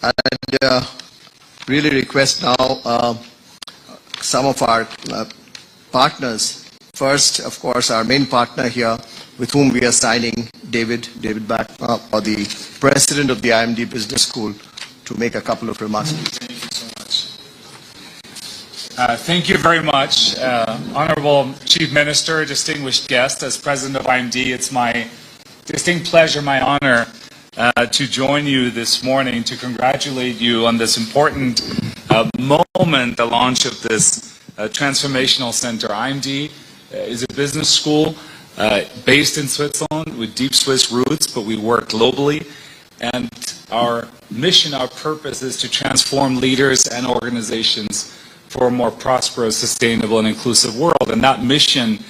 I'd really request now some of our partners. First, of course, our main partner here with whom we are signing, David Back, or the president of the IMD Business School, to make a couple of remarks. Thank you so much. Thank you very much, Honorable Chief Minister, distinguished guest. As President of IMD, it's my distinct pleasure, my honor, to join you this morning to congratulate you on this important moment, the launch of this transformational center. IMD is a business school based in Switzerland with deep Swiss roots, but we work globally. And our mission, our purpose is to transform leaders and organizations for a more prosperous, sustainable, and inclusive world. And that mission,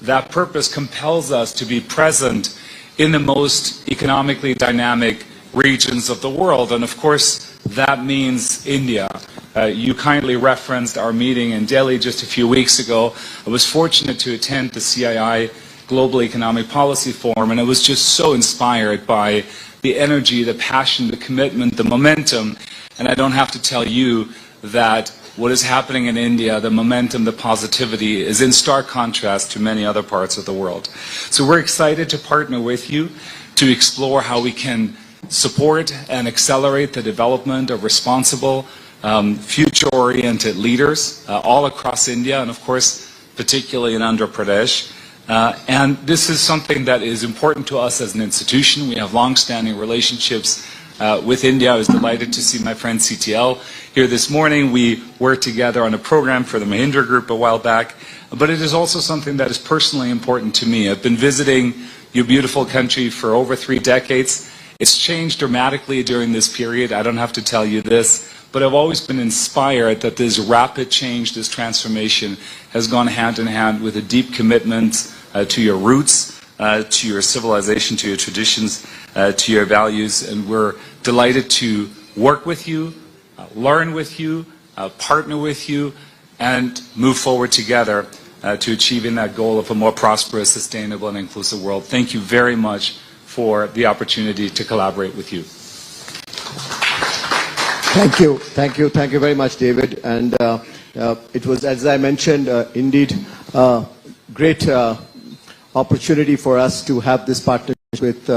that purpose compels us to be present in the most economically dynamic regions of the world. And of course, that means India. You kindly referenced our meeting in Delhi just a few weeks ago. I was fortunate to attend the CII Global Economic Policy Forum, and I was just so inspired by the energy, the passion, the commitment, the momentum. And I don't have to tell you that what is happening in India, the momentum, the positivity, is in stark contrast to many other parts of the world. So we're excited to partner with you to explore how we can support and accelerate the development of responsible, future-oriented leaders all across India, and of course, particularly in Andhra Pradesh. And this is something that is important to us as an institution. We have long-standing relationships with India. I was delighted to see my friend CTL here this morning. We worked together on a program for the Mahindra Group a while back. But it is also something that is personally important to me. I've been visiting your beautiful country for over 3 decades. It's changed dramatically during this period. I don't have to tell you this. But I've always been inspired that this rapid change, this transformation, has gone hand in hand with a deep commitment to your roots, to your civilization, to your traditions, to your values. And we're delighted to work with you, learn with you, partner with you, and move forward together to achieving that goal of a more prosperous, sustainable, and inclusive world. Thank you very much for the opportunity to collaborate with you. Thank you very much, David. And it was, as I mentioned, indeed great opportunity for us to have this partnership with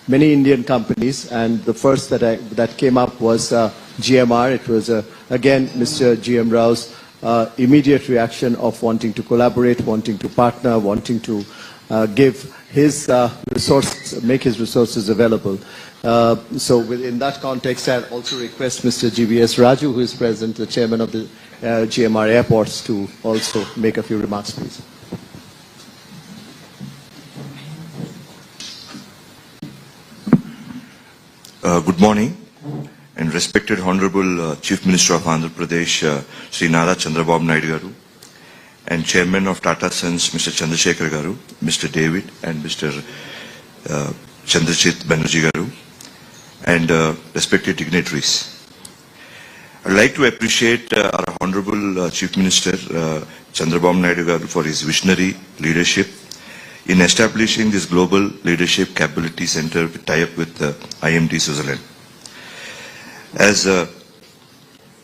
many Indian companies. And the first that came up was GMR. It was again Mr. GM Rao's immediate reaction of wanting to collaborate, wanting to partner, wanting to give his resources, make his resources available. So in that context, I also request Mr. GVS Raju, who is present, the chairman of the GMR Airports, to also make a few remarks, please. Good morning, and respected Honorable Chief Minister of Andhra Pradesh, Sri Nara Chandrababu Naidu Garu, and Chairman of Tata Sons, Mr. Chandrasekhar Garu, Mr. David, and Mr. Chandrachit Banerjee Garu, and respected dignitaries. I'd like to appreciate our Honorable Chief Minister, Chandrababu Naidu Garu, for his visionary leadership in establishing this Global Leadership Capability Center with tie-up with IMD Switzerland. As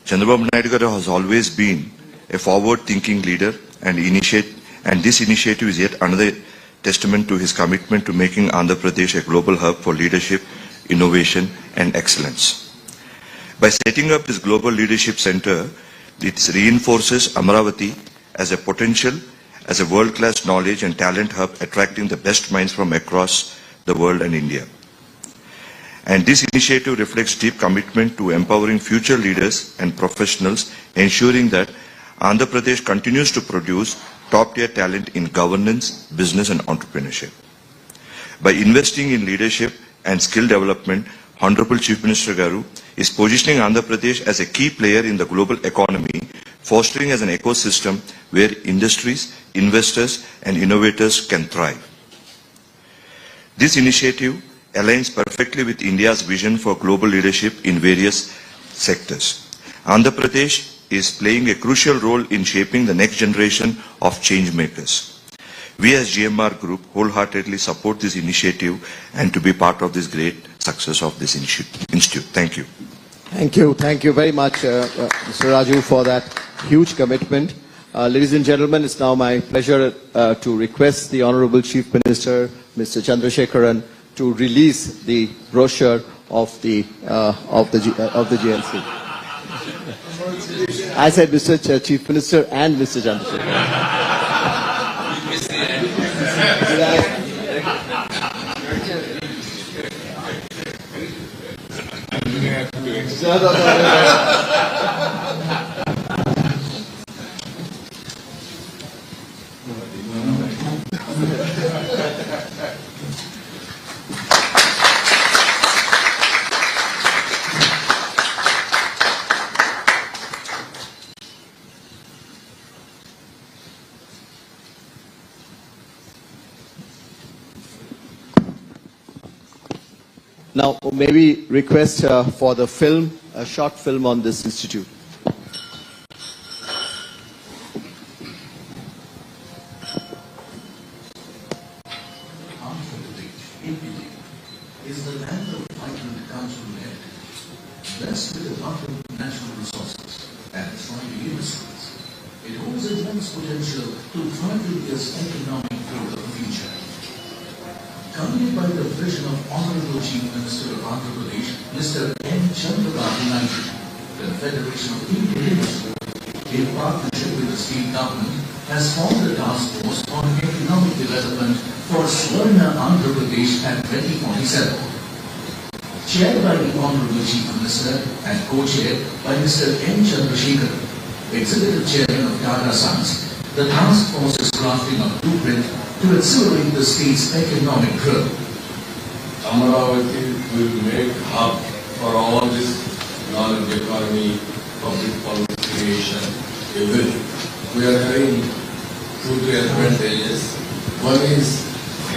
Chandrababu Naidu Garu has always been a forward-thinking leader, and this initiative is yet another testament to his commitment to making Andhra Pradesh a global hub for leadership, innovation, and excellence. By setting up this Global Leadership Center, it reinforces Amaravati as a potential, as a world-class knowledge and talent hub, attracting the best minds from across the world and India. And this initiative reflects deep commitment to empowering future leaders and professionals, ensuring that Andhra Pradesh continues to produce top-tier talent in governance, business, and entrepreneurship. By investing in leadership and skill development, Honorable Chief Minister Garu is positioning Andhra Pradesh as a key player in the global economy, fostering as an ecosystem where industries, investors, and innovators can thrive. This initiative aligns perfectly with India's vision for global leadership in various sectors. Andhra Pradesh is playing a crucial role in shaping the next generation of change makers. We as GMR Group wholeheartedly support this initiative and to be part of this great success of this institute. Thank you. Thank you very much, Mr. Raju, for that huge commitment. Ladies and gentlemen, it's now my pleasure to request the Honorable Chief Minister, Mr. Chandrasekharan, to release the brochure of the GLC. I said Mr. Chief Minister and Mr. Chandrasekharan. Now, may we request for the film, a short film on this institute. Is the land of vibrant cultural land, blessed with abundant natural resources and thriving industries. It holds immense potential to drive India's economic growth of the future. Guided by the vision of Honorable Chief Minister of Andhra Pradesh, Mr. N. Chandrababu Naidu, the Federation of Indian Industry, in partnership with the state government, has formed a task force on economic development for Swarna Andhra Pradesh at 2047. Chaired by the Honorable Chief Minister and co-chaired by Mr. N. Chandrasekharan, Executive Chairman of Tata Sons, the task force is crafting a blueprint to accelerate the state's economic growth. Amaravati will make hub for all this knowledge economy, public policy creation, everything. We are having 2-3 advantages. One is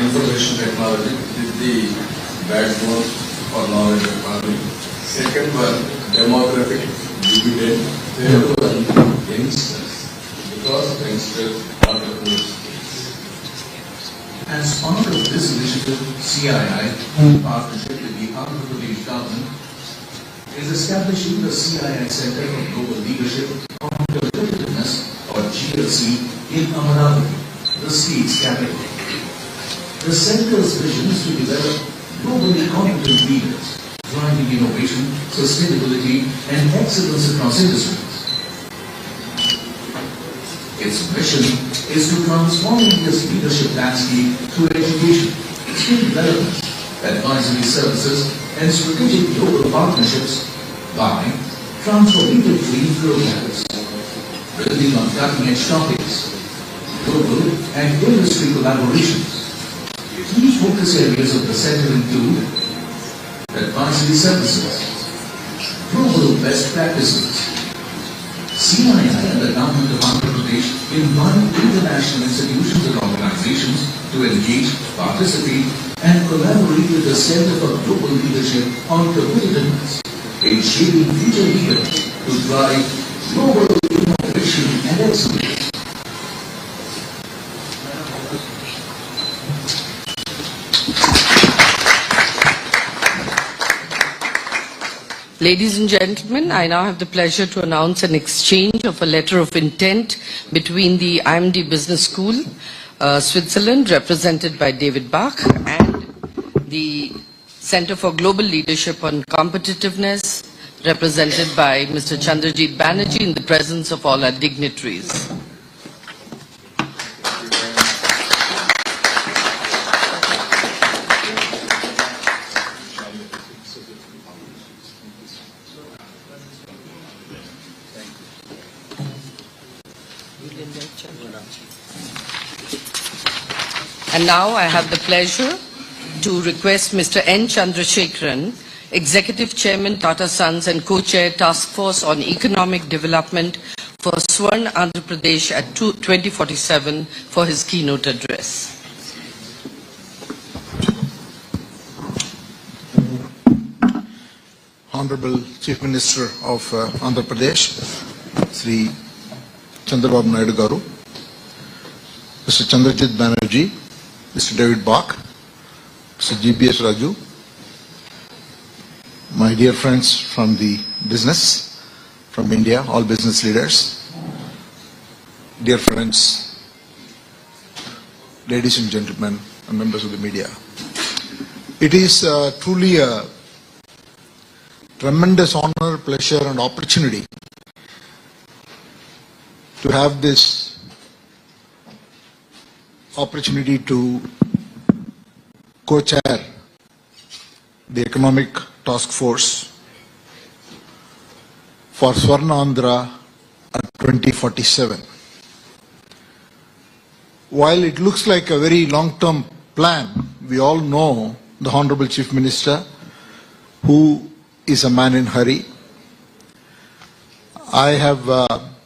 information technology, is the backbone for knowledge economy. Second one, demographic dividend. Third one, youngsters, because youngsters are entrepreneurs. As part of this initiative, CII, in partnership with the Andhra Pradesh government, is establishing the CII Center for Global Leadership on Competitiveness, or GLC, in Amaravati, the state's capital. The center's vision is to develop globally competent leaders, driving innovation, sustainability, and excellence across industries. Its mission is to transform India's leadership landscape through education, skill development, advisory services, and strategic global partnerships by transformative training programs, building on cutting-edge topics, global and industry collaborations. Key focus areas of the center include advisory services, global best practices. CII and the government of Andhra Pradesh invite international institutions and organizations to engage, participate, and collaborate with the Center for Global Leadership on Competitiveness in shaping future leaders to drive global innovation and excellence. Ladies and gentlemen, I now have the pleasure to announce an exchange of a letter of intent between the IMD Business School, Switzerland, represented by David Bach, and the Center for Global Leadership on Competitiveness, represented by Mr. Chandrajit Banerjee, in the presence of all our dignitaries. And now I have the pleasure to request Mr. N. Chandrasekharan, Executive Chairman, Tata Sons, and Co-Chair Task Force on Economic Development for Swarna Andhra Pradesh at 2047 for his keynote address. Honorable Chief Minister of Andhra Pradesh, Sri Chandrababu Naidu Garu, Mr. Chandrajit Banerjee, Mr. David Bach, Mr. GBS Raju, my dear friends from the business, from India, all business leaders, dear friends, ladies and gentlemen, and members of the media. It is truly a tremendous honor, pleasure and opportunity to have this opportunity to co-chair the Economic Task Force for Swarna Andhra at 2047. While it looks like a very long-term plan, we all know the Honorable Chief Minister, who is a man in a hurry. I have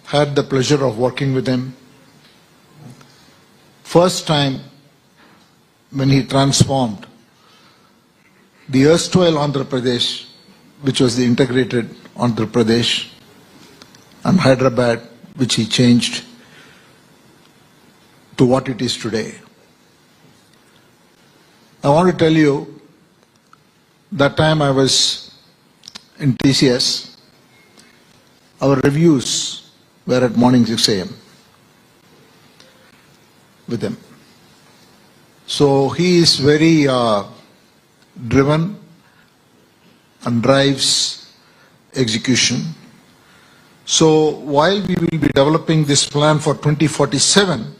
had the pleasure of working with him. First time when he transformed the erstwhile Andhra Pradesh, which was the integrated Andhra Pradesh, and Hyderabad, which he changed to what it is today. I want to tell you, that time I was in TCS, our reviews were at morning 6 a.m. with him. So he is very driven and drives execution. So while we will be developing this plan for 2047,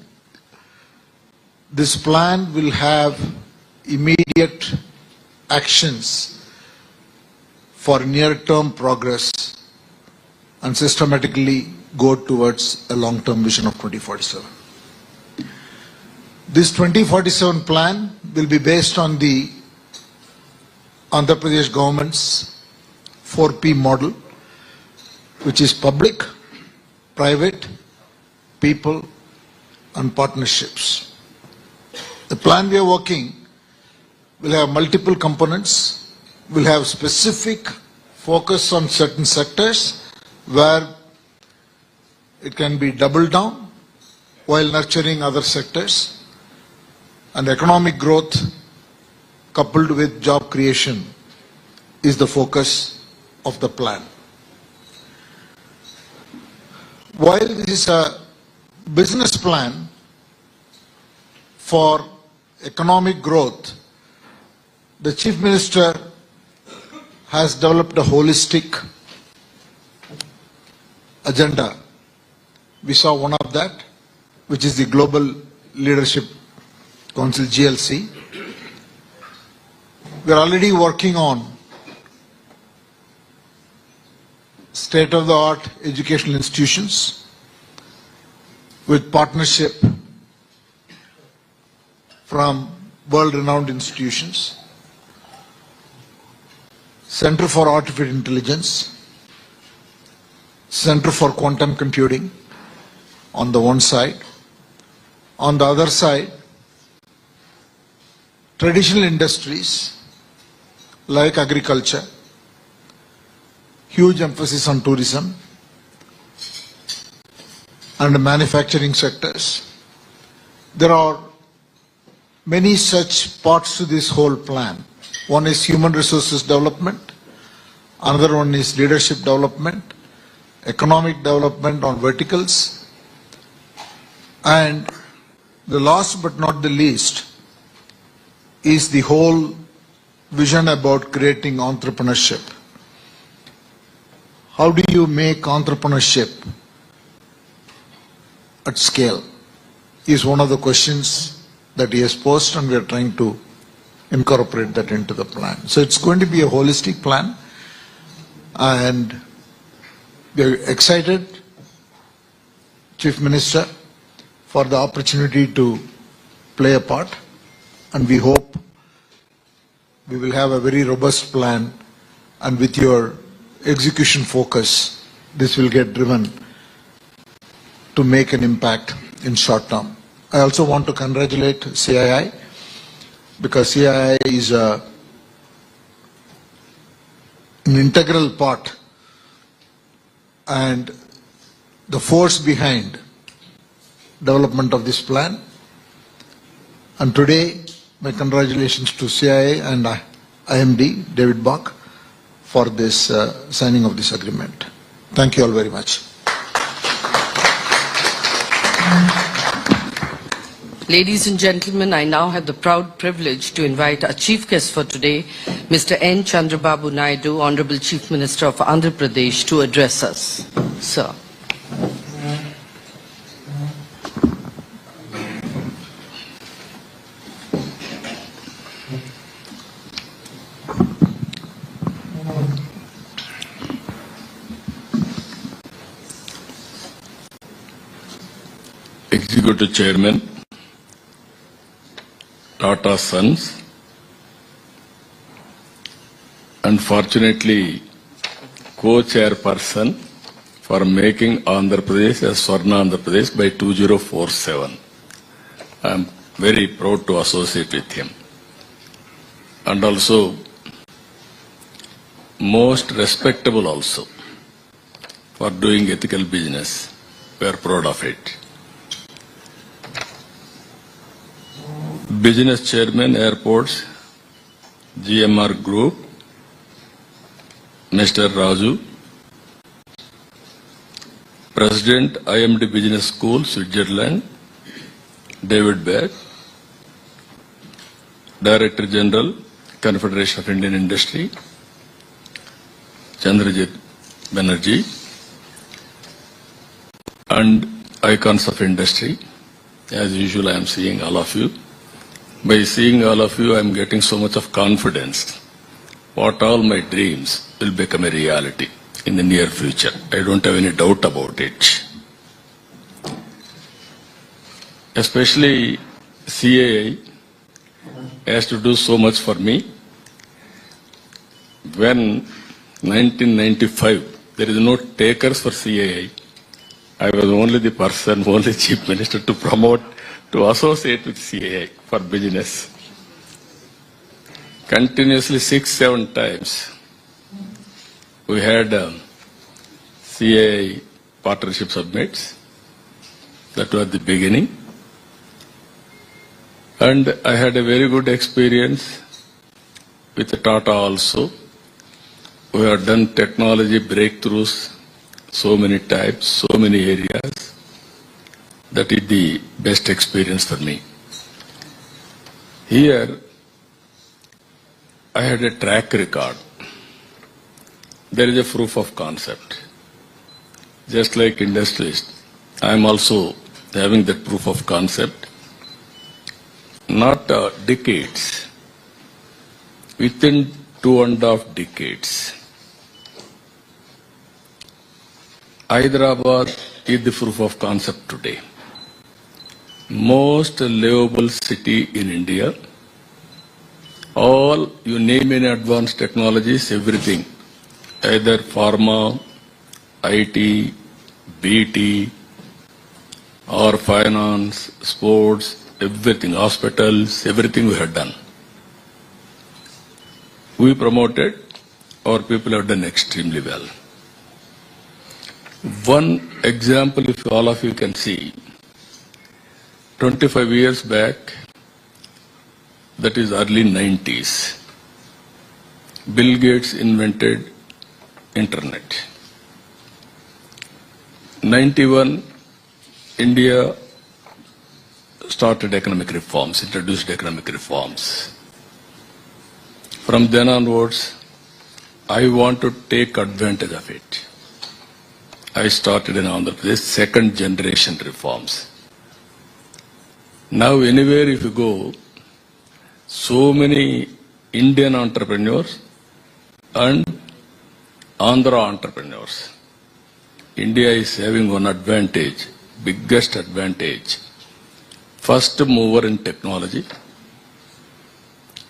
this plan will have immediate actions for near-term progress and systematically go towards a long-term vision of 2047. This 2047 plan will be based on the Andhra Pradesh government's 4P model, which is public, private, people, and partnerships. The plan we are working will have multiple components, will have specific focus on certain sectors where it can be doubled down while nurturing other sectors, and economic growth coupled with job creation is the focus of the plan. While this is a business plan for economic growth, the Chief Minister has developed a holistic agenda. We saw one of that, which is the Global Leadership Council, GLC. We are already working on state-of-the-art educational institutions with partnership from world-renowned institutions, Center for Artificial Intelligence, Center for Quantum Computing on the one side. On the other side, traditional industries like agriculture, huge emphasis on tourism and manufacturing sectors. There are many such parts to this whole plan. One is human resources development, another one is leadership development, economic development on verticals, and the last but not the least is the whole vision about creating entrepreneurship. How do you make entrepreneurship at scale is one of the questions that he has posed, and we are trying to incorporate that into the plan. So it's going to be a holistic plan, and we are excited, Chief Minister, for the opportunity to play a part, and we hope we will have a very robust plan, and with your execution focus, this will get driven to make an impact in short term. I also want to congratulate CII, because CII is an integral part and the force behind development of this plan. And today, my congratulations to CII and IMD, David Bach, for this signing of this agreement. Thank you all very much. Ladies and gentlemen, I now have the proud privilege to invite our chief guest for today, Mr. N. Chandrababu Naidu, Honorable Chief Minister of Andhra Pradesh, to address us. Sir. Executive Chairman, Tata Sons, unfortunately co-chairperson for making Andhra Pradesh as Swarna Andhra Pradesh by 2047. I am very proud to associate with him. And also most respectable also for doing ethical business. We are proud of it. Business Chairman, Airports, GMR Group, Mr. Raju, President, IMD Business School, Switzerland, David Beck, Director General, Confederation of Indian Industry, Chandrajit Banerjee, and icons of industry. As usual, I am seeing all of you. By seeing all of you, I am getting so much of confidence. What all my dreams will become a reality in the near future. I don't have any doubt about it. Especially CAI has to do so much for me. When 1995, there is no takers for CAI. I was only the person, only Chief Minister to promote, to associate with CAI for business. Continuously 6-7 times we had CAI partnership summits. That was the beginning. And I had a very good experience with Tata also. We have done technology breakthroughs so many types, so many areas. That is the best experience for me. Here, I had a track record. There is a proof of concept. Just like industrialist, I am also having that proof of concept. Not decades. Within 2.5 decades, Hyderabad is the proof of concept today. Most livable city in India. All, you name any advanced technologies, everything. Either pharma, IT, BT, or finance, sports, everything, hospitals, everything we have done. We promoted, our people have done extremely well. One example, if all of you can see, 25 years back, that is early 90s, Bill Gates invented internet. 91, India started economic reforms, introduced economic reforms. From then onwards, I want to take advantage of it. I started in Andhra Pradesh, second generation reforms. Now anywhere if you go, so many Indian entrepreneurs and Andhra entrepreneurs. India is having one advantage, biggest advantage. First mover in technology,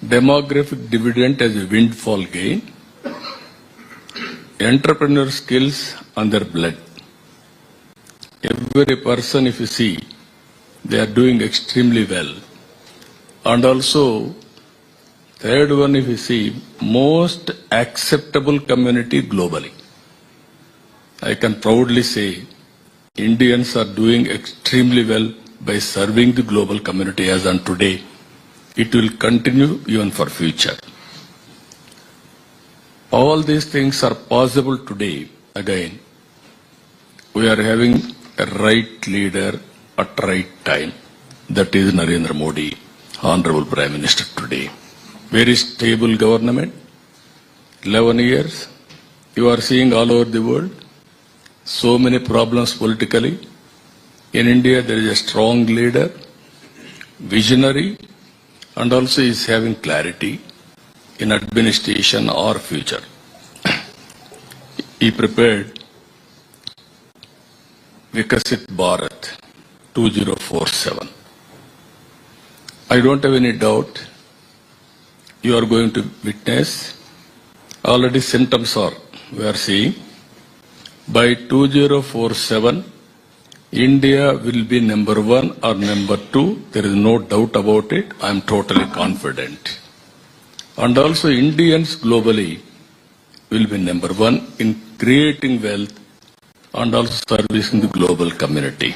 demographic dividend as a windfall gain, entrepreneur skills on their blood. Every person, if you see, they are doing extremely well. And also, third one, if you see, most acceptable community globally. I can proudly say, Indians are doing extremely well by serving the global community as on today. It will continue even for future. All these things are possible today. Again, we are having a right leader at right time. That is Narendra Modi, Honorable Prime Minister today. Very stable government, 11 years. You are seeing all over the world, so many problems politically. In India, there is a strong leader, visionary, and also is having clarity in administration or future. He prepared Vikasit Bharat 2047. I don't have any doubt you are going to witness. Already symptoms are, we are seeing. By 2047, India will be number 1 or number 2. There is no doubt about it. I am totally confident. And also Indians globally will be number 1 in creating wealth and also servicing the global community.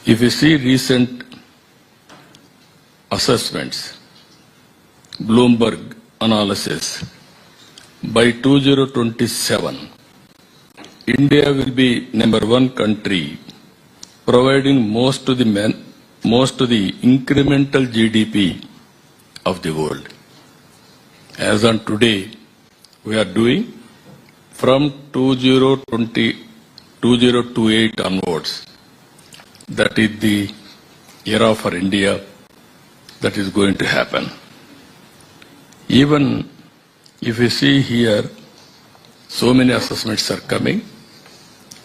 If you see recent assessments, Bloomberg analysis, by 2027, India will be number 1 country providing most of the incremental GDP of the world. As on today, we are doing from 2028 onwards. That is the era for India that is going to happen. Even if you see here, so many assessments are coming.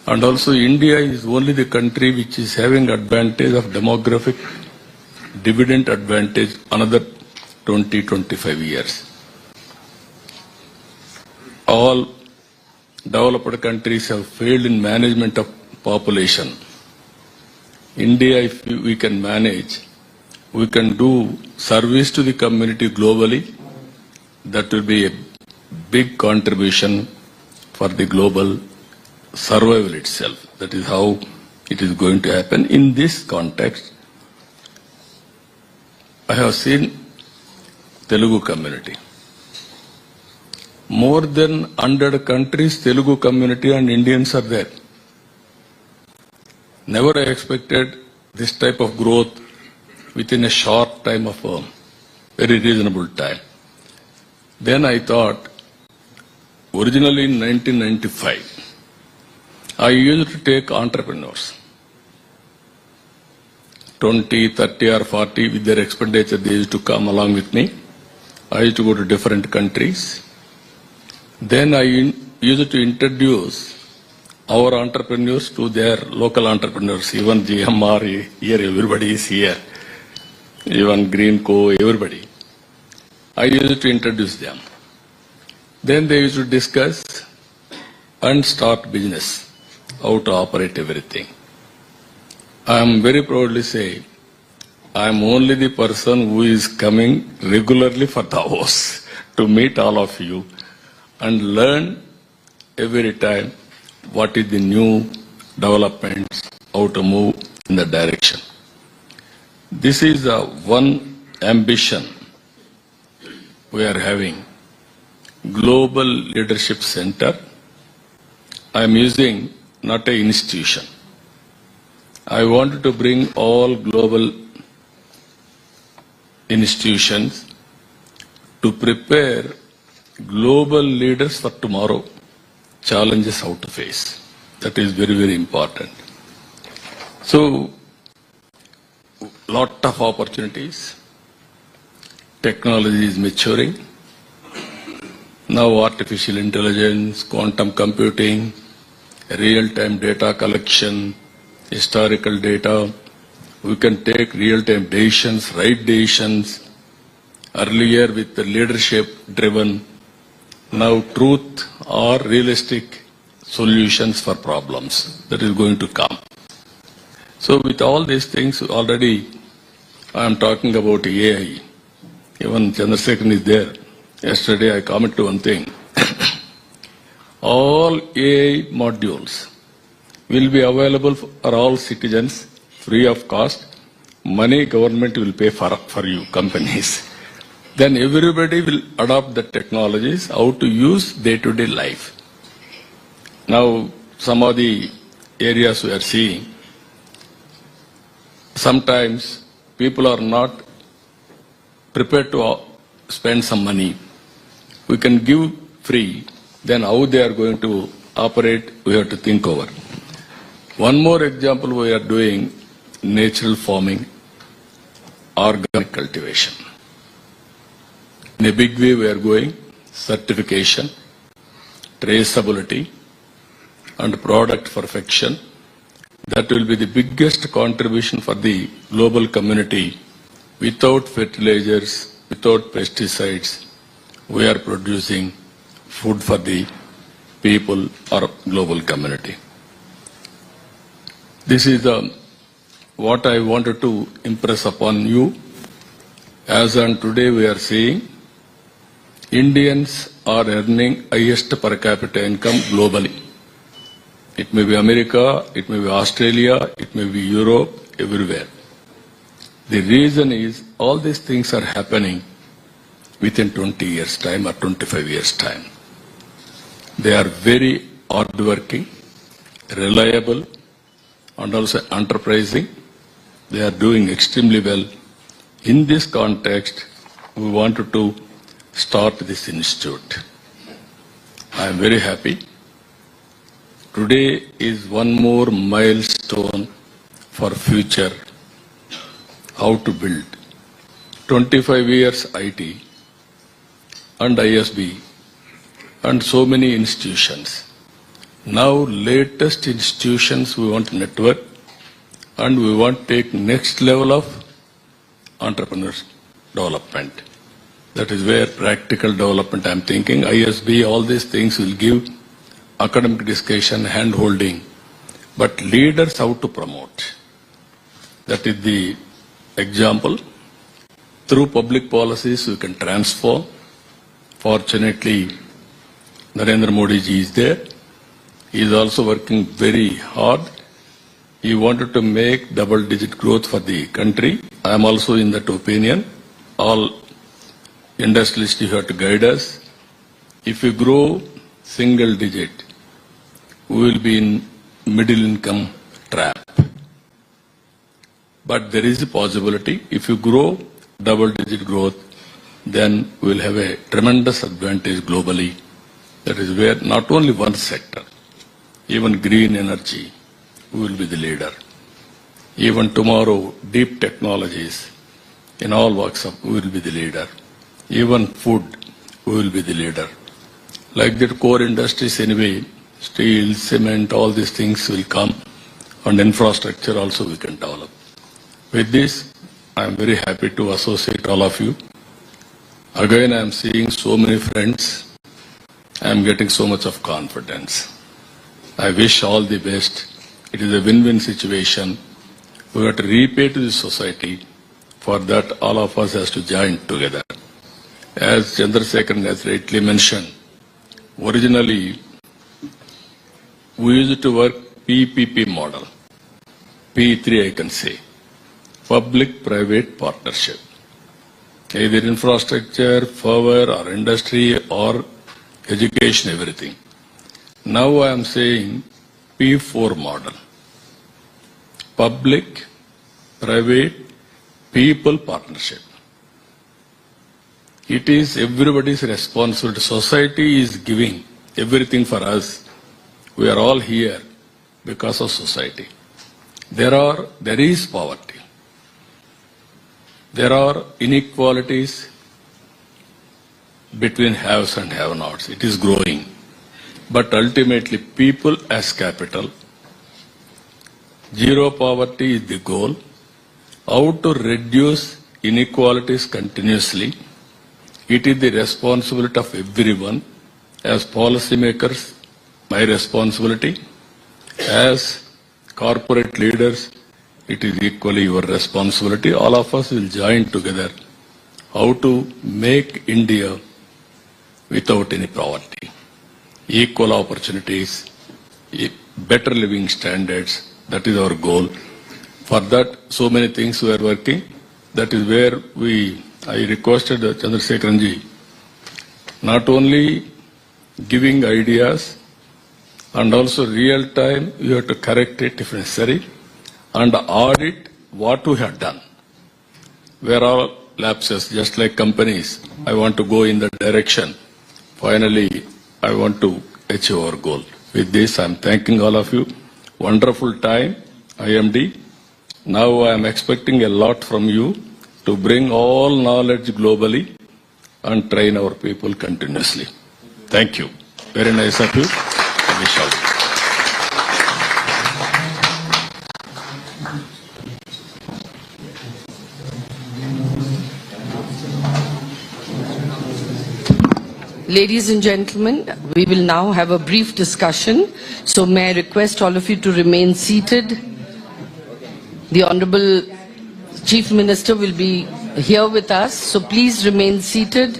And also India is only the country which is having advantage of demographic dividend advantage another 20-25 years. All developed countries have failed in management of population. India, if we can manage, we can do service to the community globally. That will be a big contribution for the global survival itself. That is how it is going to happen. In this context, I have seen Telugu community. More than 100 countries, Telugu community and Indians are there. Never I expected this type of growth within a short time of a very reasonable time. Then I thought, originally in 1995, I used to take entrepreneurs, 20, 30 or 40 with their expenditure, they used to come along with me. I used to go to different countries. Then I used to introduce our entrepreneurs to their local entrepreneurs, even GMR, here everybody is here, even Greenco, everybody. I used to introduce them. Then they used to discuss and start business, how to operate everything. I am very proudly say, I am only the person who is coming regularly for Davos to meet all of you and learn every time what is the new developments, how to move in the direction. This is one ambition we are having. Global Leadership Center. I am using not an institution. I wanted to bring all global institutions to prepare global leaders for tomorrow, challenges how to face. That is very, very important. So, lot of opportunities. Technology is maturing. Now artificial intelligence, quantum computing, real-time data collection, historical data. We can take real-time decisions, right decisions. Earlier with the leadership driven, now truth or realistic solutions for problems. That is going to come. So with all these things, already I am talking about AI. Even Chandrasekhar is there. Yesterday I commented one thing. All AI modules will be available for all citizens, free of cost. Money government will pay for you, companies. then everybody will adopt the technologies, how to use day-to-day life. Now, some of the areas we are seeing, sometimes people are not prepared to spend some money. We can give free, then how they are going to operate, we have to think over. One more example, we are doing natural farming, organic cultivation. In a big way we are going, certification, traceability, and product perfection. That will be the biggest contribution for the global community. Without fertilizers, without pesticides, we are producing food for the people or global community. This is what I wanted to impress upon you. As on today we are seeing, Indians are earning highest per capita income globally. It may be America, it may be Australia, it may be Europe, everywhere. The reason is all these things are happening within 20 years' time or 25 years' time. They are very hardworking, reliable, and also enterprising. They are doing extremely well. In this context, we wanted to start this institute. I am very happy. Today is one more milestone for future, how to build. 25 years IT and ISB and so many institutions. Now latest institutions we want to network and we want to take next level of entrepreneurs development. That is where practical development I am thinking. ISB, all these things will give academic discussion, hand holding, but leaders how to promote. That is the example. Through public policies we can transform. Fortunately, Narendra Modi ji is there. He is also working very hard. He wanted to make double-digit growth for the country. I am also in that opinion. All industrialists you have to guide us. If we grow single digit, we will be in middle income trap. But there is a possibility. If you grow double-digit growth, then we will have a tremendous advantage globally. That is where not only one sector, even green energy, we will be the leader. Even tomorrow, deep technologies, in all walks of, we will be the leader. Even food, we will be the leader. Like that core industries anyway, steel, cement, all these things will come, and infrastructure also we can develop. With this, I am very happy to associate all of you. Again, I am seeing so many friends. I am getting so much of confidence. I wish all the best. It is a win-win situation. We have to repay to the society. For that, all of us has to join together. As Chandrasekharan has rightly mentioned, originally, we used to work PPP model. P3 I can say. Public-private partnership. Either infrastructure, power, or industry, or education, everything. Now I am saying P4 model. Public, private, people partnership. It is everybody's responsibility. Society is giving everything for us. We are all here because of society. There is poverty. There are inequalities between haves and have-nots. It is growing. But ultimately, people as capital, zero poverty is the goal. How to reduce inequalities continuously, it is the responsibility of everyone. As policymakers, my responsibility. As corporate leaders, it is equally your responsibility. All of us will join together how to make India without any poverty. Equal opportunities, better living standards, that is our goal. For that, so many things we are working. That is where we I requested Chandrasekharanji not only giving ideas and also real time you have to correct it if necessary and audit what we have done. Where all lapses, just like companies, I want to go in the direction. Finally, I want to achieve our goal. With this, I am thanking all of you. Wonderful time, IMD. Now I am expecting a lot from you to bring all knowledge globally and train our people continuously. Thank you. Very nice of you. I wish all. Ladies and gentlemen, we will now have a brief discussion. So may I request all of you to remain seated. The Honorable Chief Minister will be here with us, so please remain seated.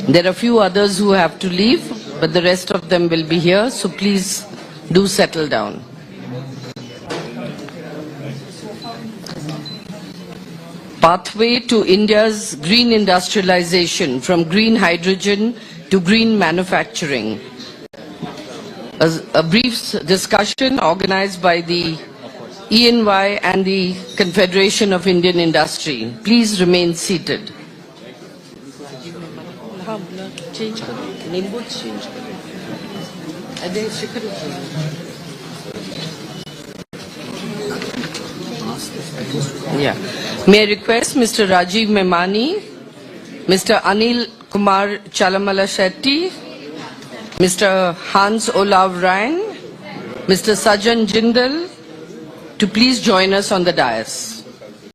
There are a few others who have to leave, but the rest of them will be here, so please do settle down. Pathway to India's green industrialization, from green hydrogen to green manufacturing. A brief discussion organized by the ENY and the Confederation of Indian Industry. Please remain seated. Yeah. May I request Mr. Rajiv Memani, Mr. Anil Kumar Chalamala Shetty, Mr. Hans Olav Ryan, Mr. Sajan Jindal to please join us on the dais.